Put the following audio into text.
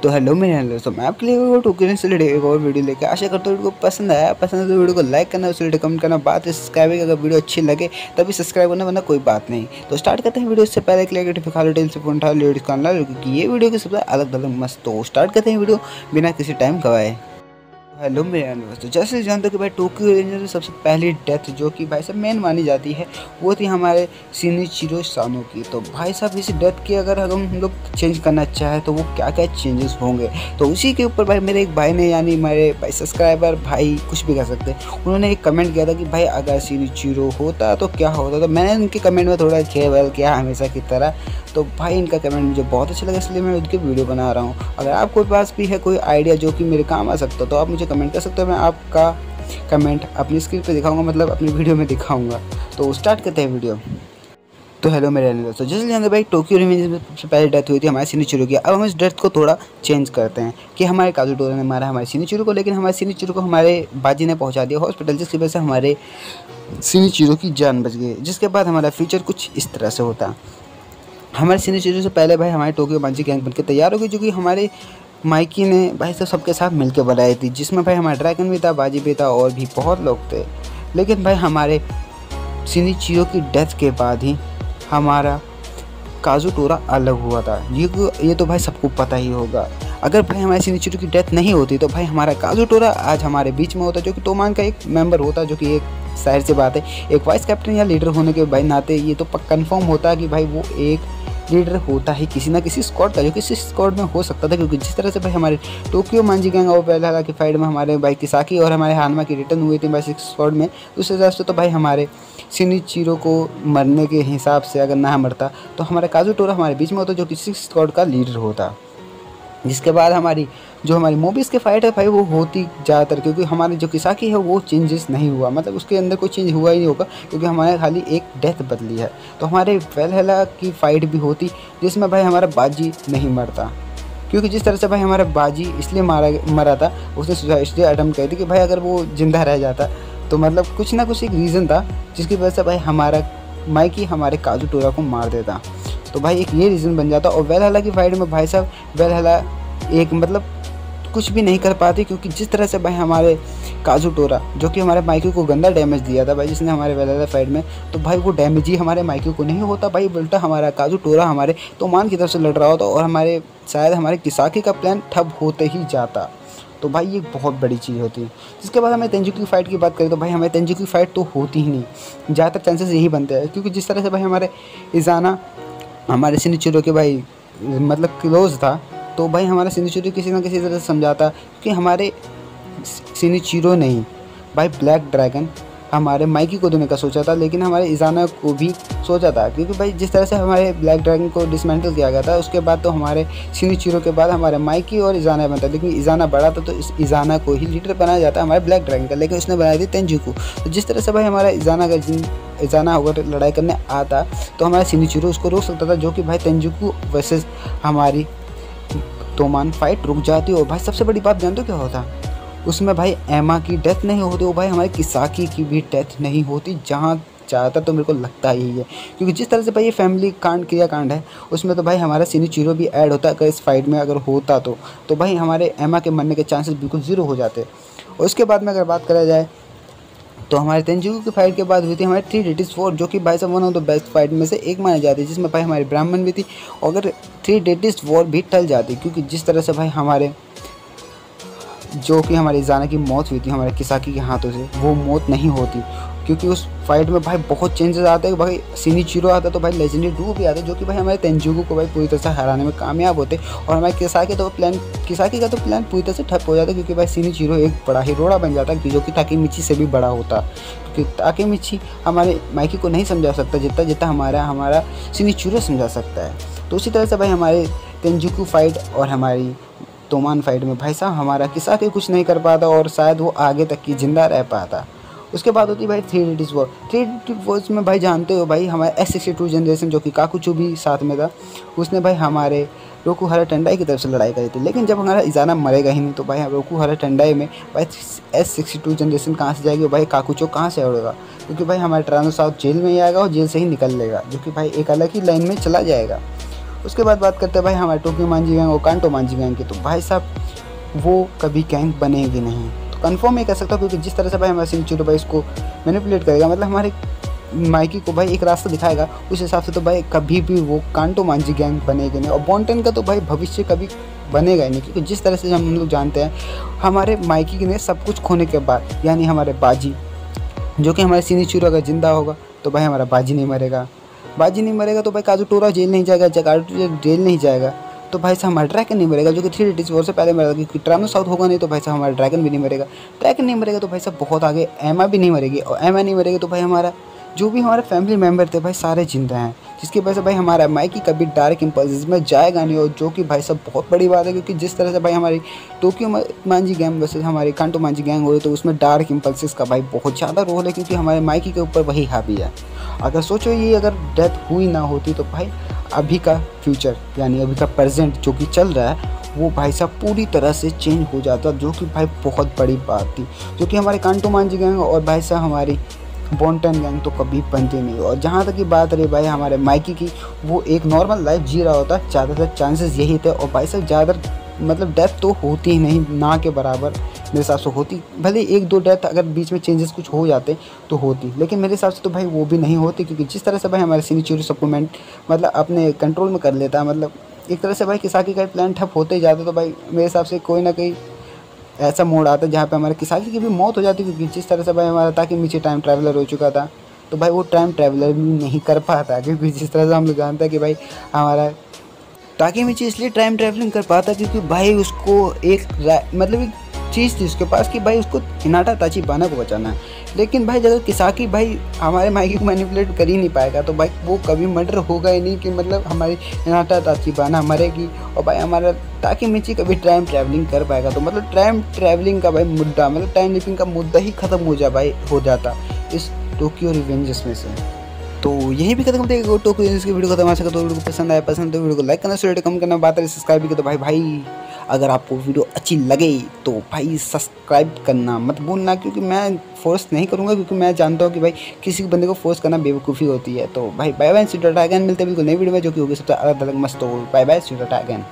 तो हेलो मेरे दोस्तों, मैं आपके लिए टोकन से रिलेटेड एक और वीडियो लेके आशा करता हूँ वीडियो को पसंद आया। पसंद है तो वीडियो को लाइक करना, उसे रिलेटेड कमेंट करना, बात है सब्सक्राइब है। अगर वीडियो अच्छी लगे तभी सब्सक्राइब करना, वरना कोई बात नहीं। तो स्टार्ट करते हैं वीडियो। इससे पहले क्लिक नोटिफिकेशन टेल से फोन उठा लेडीज का क्योंकि ये वीडियो की सबसे अलग अलग मस्त। तो स्टार्ट करते हैं वीडियो बिना किसी टाइम गवाए। हेलो मेरे दोस्तों, जैसे जानते हो कि भाई टोक्यो रेंजर में सबसे पहली डेथ जो कि भाई साहब मेन मानी जाती है वो थी हमारे शिनिचिरो सानो की। तो भाई साहब इस डेथ की अगर हम लोग चेंज करना चाहें तो वो क्या क्या चेंजेस होंगे, तो उसी के ऊपर भाई मेरे एक भाई ने, यानी मेरे भाई सब्सक्राइबर भाई कुछ भी कह सकते हैं, उन्होंने एक कमेंट किया था कि भाई अगर शिनिचिरो होता तो क्या होता। तो मैंने उनके कमेंट में थोड़ा खेल किया हमेशा की तरह। तो भाई इनका कमेंट मुझे बहुत अच्छा लगा, इसलिए मैं उनकी वीडियो बना रहा हूँ। अगर आपके पास भी है कोई आइडिया जो कि मेरे काम आ सकता तो आप मुझे कमेंट कर सकते हो। मैं आपका कमेंट अपनी स्क्रीन पे दिखाऊंगा, मतलब अपनी वीडियो में दिखाऊंगा। तो स्टार्ट करते हैं वीडियो। तो हेलो मेरे दोस्तों, जैसे जानते भाई टोक्यो रिवेंज में सबसे पहले डेथ हुई थी हमारे शिनिचिरो की। अब हम इस डेथ को थोड़ा चेंज करते हैं कि हमारे काजुटोरा ने मारा हमारे शिनिचिरो को, लेकिन हमारे शिनिचिरो को हमारे बाजी ने पहुंचा दिया हॉस्पिटल, जिसकी वजह से हमारे शिनिचिरो की जान बच गई। जिसके बाद हमारा फ्यूचर कुछ इस तरह से होता। हमारे शिनिचिरो से पहले भाई हमारे टोक्यो मांजी गैंग बनकर तैयार हो गई, जो कि हमारे माइकी ने भाई सबके साथ मिलकर बनाई थी, जिसमें भाई हमारा ड्रैगन भी था, बाजी भी था और भी बहुत लोग थे। लेकिन भाई हमारे शिनिचिरो की डेथ के बाद ही हमारा काजुटोरा अलग हुआ था। ये तो भाई सबको पता ही होगा। अगर भाई हमारे शिनिचिरो की डेथ नहीं होती तो भाई हमारा काजुटोरा आज हमारे बीच में होता, जो कि टोमान का एक मेंबर होता, जो कि एक जाहिर सी बात है एक वाइस कैप्टन या लीडर होने के भाई नाते ये तो कंफर्म होता है कि भाई वो एक लीडर होता ही किसी ना किसी स्क्वाड का, जो किसी स्क्वाड में हो सकता था। क्योंकि जिस तरह से भाई हमारे टोक्यो मांजी गैंग और पहला की फाइट में हमारे भाई किसाकी और हमारे हानमा की रिटर्न हुई थी भाई 6 स्क्वाड में, उस हिसाब से तो भाई हमारे शिनिचिरो को मरने के हिसाब से अगर ना मरता तो हमारा काजुटोरा हमारे बीच में होता, जो कि 6 स्क्वाड का लीडर होता। जिसके बाद हमारी मोबिस के फाइट है भाई वो होती ज़्यादातर, क्योंकि हमारे जो किसाकी है वो चेंजेस नहीं हुआ, मतलब उसके अंदर कोई चेंज हुआ ही नहीं होगा, क्योंकि हमारे खाली एक डेथ बदली है। तो हमारे वेलहेला की फ़ाइट भी होती जिसमें भाई हमारा बाजी नहीं मरता, क्योंकि जिस तरह से भाई हमारा बाजी इसलिए मरा था, उसने सुसाइड अटेम्प्ट करी थी कि भाई अगर वो ज़िंदा रह जाता तो मतलब कुछ ना कुछ एक रीज़न था जिसकी वजह से भाई हमारा माइकी हमारे काजुटोरा को मार देता। तो भाई एक ये रीज़न बन जाता। और वेलहेला की फाइट में भाई साहब वेलहेला एक मतलब कुछ भी नहीं कर पाती, क्योंकि जिस तरह से भाई हमारे काजुटोरा जो कि हमारे माइकी को गंदा डैमेज दिया था भाई जिसने हमारे वेलहेला फाइट में, तो भाई वो डैमेज ही हमारे माइकी को नहीं होता भाई, उल्टा हमारा काजुटोरा हमारे तोमान की तरफ से लड़ रहा होता और हमारे शायद हमारे किसाकी का प्लान ठप होते ही जाता। तो भाई ये बहुत बड़ी चीज़ होती है। जिसके बाद हमें तेंजुकी की फ़ाइट की बात करें तो भाई हमें तेंजुकी की फ़ाइट तो होती ही नहीं, ज़्यादातर चांसेस यही बनते हैं, क्योंकि जिस तरह से भाई हमारे इज़ाना हमारे शिनिचिरो के भाई मतलब क्लोज था, तो भाई हमारा शिनिचिरो किसी ना किसी तरह से समझाता, क्योंकि हमारे शिनिचिरो नहीं भाई ब्लैक ड्रैगन हमारे माइकी को देने का सोचा था, लेकिन हमारे इज़ाना को भी सोचा था, क्योंकि भाई जिस तरह से हमारे ब्लैक ड्रैगन को डिसमेंटल किया गया था उसके बाद तो हमारे शिनिचिरो के बाद हमारे माइकी और इज़ाना बनता, लेकिन इज़ाना बड़ा था तो इस इज़ाना को ही लीडर बनाया जाता हमारे ब्लैक ड्रैगन का, लेकिन उसने बनाई थी तेंजुकू। तो जिस तरह से भाई हमारा इज़ाना अगर लड़ाई करने आता तो हमारा शिनिचिरो उसको रोक सकता था, जो कि भाई तेंजुकू वर्सेस हमारी तोमान फाइट रुक जाती। और भाई सबसे बड़ी बात जानते हो क्या होता, उसमें भाई एमा की डेथ नहीं होती, वो भाई हमारे किसाकी की भी डेथ नहीं होती, जहाँ ज़्यादातर तो मेरे को लगता ही है। क्योंकि जिस तरह से भाई ये फैमिली क्रियाकांड है उसमें तो भाई हमारा शिनिचिरो भी ऐड होता है, अगर इस फाइट में अगर होता तो भाई हमारे एमा के मरने के चांसेस बिल्कुल ज़ीरो हो जाते। और उसके बाद में अगर बात करा जाए तो हमारे तेंजुकू की फाइट के बाद हुई थी हमारे 3 डेटिस वॉर, जो कि भाई साहब one of the best fight में से एक मानी जाती है, जिसमें भाई हमारी ब्राह्मण भी थी। और अगर 3 डेटिस वॉर भी टल जाती, क्योंकि जिस तरह से भाई हमारे जो कि हमारी इज़ाना की मौत हुई थी हमारे किसाकी के हाथों से, वो मौत नहीं होती, क्योंकि उस फाइट में भाई बहुत चेंजेस आते हैं। भाई शिनिचिरो आता तो भाई लेजेंडरी 2 भी आता, जो कि भाई हमारे तेंजुकू को भाई पूरी तरह से हराने में कामयाब होते। और हमारे किसाकी का तो प्लान पूरी तरह से ठप हो जाता, क्योंकि भाई शिनिचिरो एक बड़ा ही रोड़ा बन जाता, जो कि ताकेमिची से भी बड़ा होता, क्योंकि ताकेमिची हमारे माइकी को नहीं समझा सकता जितना हमारा शिनिचिरो समझा सकता है। तो उसी तरह से भाई हमारे तेंजुकू फाइट और हमारी तोमान फाइट में भाई साहब हमारा किसाकी कुछ नहीं कर पाता और शायद वो आगे तक की जिंदा रह पाता। उसके बाद होती भाई 3 डेटिस वॉर। 3 डेटिस वॉर्स में भाई जानते हो भाई हमारे S62 जनरेशन जो कि काकुचो भी साथ में था, उसने भाई हमारे रोकुहारा टेंडाई की तरफ से लड़ाई करी थी। लेकिन जब हमारा इज़ाना मरेगा ही नहीं तो भाई रोकुहारा टेंडाई में भाई S62 जनरेशन कहाँ से जाएगी, भाई काकुचो कहाँ से उड़ेगा, क्योंकि भाई हमारे ट्रानो साउथ जेल में ही आएगा और जेल से ही निकल लेगा, जो कि भाई एक अलग ही लाइन में चला जाएगा। उसके बाद बात करते हैं भाई हमारे टोक्यो मांजी गैंग और कांटो मांजी गैंग की। तो भाई साहब वो कभी गैंग बनेगी नहीं, तो कंफर्म ही कह सकता हूँ, क्योंकि जिस तरह से भाई हमारे सिंचुरो भाई इसको मैनिपुलेट करेगा, मतलब हमारे माइकी को भाई एक रास्ता दिखाएगा, उस हिसाब से तो भाई कभी भी वो कांटो मांजी गैंग बनेगी नहीं। और बॉन्टेन का तो भाई भविष्य कभी बनेगा ही नहीं, क्योंकि जिस तरह से हम लोग जानते हैं हमारे माइकी ने सब कुछ खोने के बाद, यानी हमारे बाजी जो कि हमारे सिनिचिरो अगर जिंदा होगा तो भाई हमारा बाजी नहीं मरेगा, बाजी नहीं मरेगा तो भाई काजुटोरा जेल नहीं जाएगा, जकार्टो जेल नहीं जाएगा, तो भाई साहब हमारा ड्रैगन नहीं मरेगा जो कि 3 डेज वॉर से पहले मरेगा, क्योंकि ट्राइनोसॉर्स होगा नहीं तो भाई साहब हमारा ड्रैगन भी नहीं मरेगा, ड्रैगन नहीं मरेगा तो भाई साहब बहुत आगे एमा भी नहीं मरेगी, और एमा नहीं मरेगी तो भाई हमारा जो भी हमारे फैमिली मेम्बर थे भाई सारे जिंदा हैं, जिसकी वजह से भाई हमारा माइकी कभी डार्क इम्पल्स में जाएगा नहीं, और जो कि भाई साहब बहुत बड़ी बात है, क्योंकि जिस तरह से भाई हमारी टोक्यो मांजी गैंग वैसे हमारी कांटो मांजी गैंग हो रही तो उसमें डार्क इम्पल्सिस का भाई बहुत ज़्यादा रोल है, क्योंकि हमारे माइकी के ऊपर वही हावी है। अगर सोचो ये अगर डेथ हुई ना होती तो भाई अभी का फ्यूचर यानी अभी का प्रेजेंट जो कि चल रहा है वो भाई साहब पूरी तरह से चेंज हो जाता, जो कि भाई बहुत बड़ी बात थी, जो कि हमारे कांटो मांजी गैंग और भाई साहब हमारी बॉन्टेन गैंग तो कभी बनती नहीं। और जहाँ तक की बात रही भाई हमारे माइकी की, वो एक नॉर्मल लाइफ जी रहा होता, ज़्यादातर चांसेस यही थे, और भाई साहब ज़्यादा मतलब डेथ तो होती ही नहीं, ना के बराबर मेरे हिसाब से होती, भले 1-2 डेथ अगर बीच में चेंजेस कुछ हो जाते तो होती, लेकिन मेरे हिसाब से तो भाई वो भी नहीं होती, क्योंकि जिस तरह से भाई हमारे सिनिचिरो सप्लीमेंट मतलब अपने कंट्रोल में कर लेता है, मतलब एक तरह से भाई किसाकी का प्लान ठप होते ही जाते, तो भाई मेरे हिसाब से कोई ना कोई ऐसा मोड़ आता है जहाँ पे हमारे किसाकी की भी मौत हो जाती, क्योंकि जिस तरह से भाई हमारा ताकेमिची टाइम ट्रैवलर हो चुका था, तो भाई वो टाइम ट्रैवलर भी नहीं कर पाता, क्योंकि जिस तरह से हम लोग जानते हैं कि भाई हमारा ताकेमिची इसलिए टाइम ट्रैवलिंग कर पाता क्योंकि भाई उसको मतलब एक चीज़ थी उसके पास कि भाई उसको हिनाटा ताचिबाना को बचाना है, लेकिन भाई अगर किसाकी भाई हमारे माइकी को मैनिपुलेट कर ही नहीं पाएगा तो भाई वो कभी मर्डर होगा ही नहीं, कि मतलब हमारी हिनाटा ताचिबाना मरेगी और भाई हमारा ताकेमिची कभी टाइम ट्रैवलिंग कर पाएगा, तो मतलब टाइम ट्रैवलिंग का भाई मुद्दा मतलब टाइम लिपिंग का मुद्दा ही खत्म हो जाता इस टोक्यो रिवेंजर्स में से। तो यही भी खत्म करते हैं टोक्यो रिवेंजर्स की वीडियो खत्म। आशा करता हूँ वीडियो को पसंद तो वीडियो को लाइक करना, शेयर कम करना, बात है सब्सक्राइब भी कर दो भाई अगर आपको वीडियो अच्छी लगे तो भाई सब्सक्राइब करना मत भूलना, क्योंकि मैं फोर्स नहीं करूँगा, क्योंकि मैं जानता हूँ कि भाई किसी बंदे को फोर्स करना बेवकूफ़ी होती है। तो भाई bye bye, see you tata again, मिलते हैं बिल्कुल नई वीडियो में जो कि होगी सबसे अलग अलग मस्त। तो bye bye, see you tata again.